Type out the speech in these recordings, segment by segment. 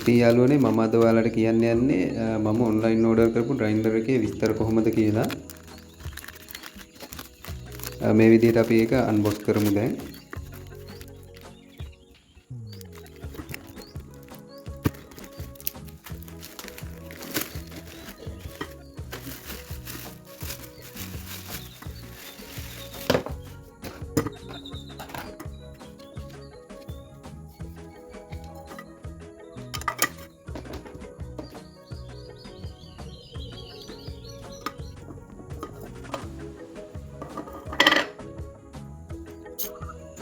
ඉතින් යාළුවනේ මම අද ඔයාලට කියන්න යන්නේ මම ඔන්ලයින් ඕඩර් කරපු ග්‍රයින්ඩර් එකේ විස්තර කොහොමද කියලා. මේ විදිහට අපි ඒක අන්බොක්ස් කරමු දැන්.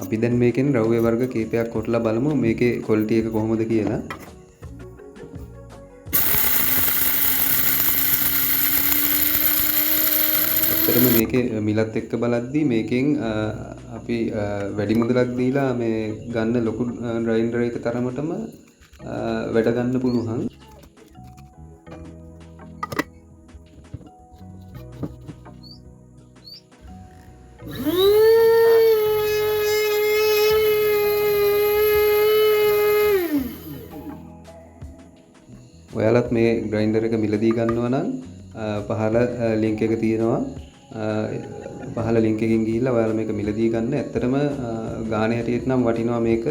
අපි දැන් මේකෙන් ද්‍රව්‍ය වර්ග කීපයක් කොටලා බලමු මේකේ ක්වොලිටි එක කොහොමද කියලා. ඇත්තටම මේකේ මිලත් එක්ක බලද්දී මේකෙන් අපි වැඩි මුදලක් දීලා මේ ගන්න ලොකු ග්‍රයින්ඩර් එක තරමටම වැඩ ගන්න පුළුවන්. ඔයාලත් මේ ග්‍රයින්ඩර් එක මිලදී ගන්නවා නම් පහළ ලින්ක් එක තියෙනවා. පහළ ලින්ක් එකකින් ගිහිල්ලා ඔයාලා මේක මිලදී ගන්න. ඇත්තටම ගානේ හැටියට නම් වටිනවා මේක.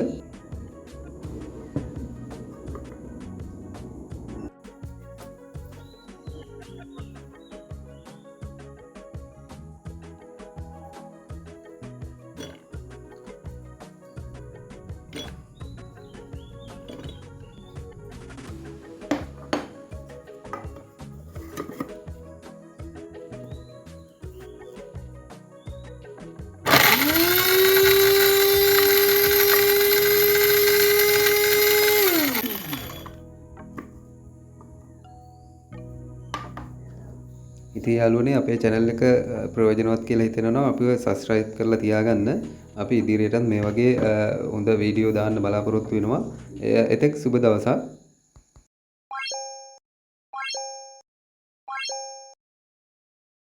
ඉතින් යාළුවනේ අපේ channel එක ප්‍රයෝජනවත් කියලා හිතෙනවා අපිව subscribe කරලා තියාගන්න. අපි ඉදිරියටත් මේ වගේ හොඳ වීඩියෝ දාන්න බලාපොරොත්තු වෙනවා. එතෙක් සුබ දවසක්.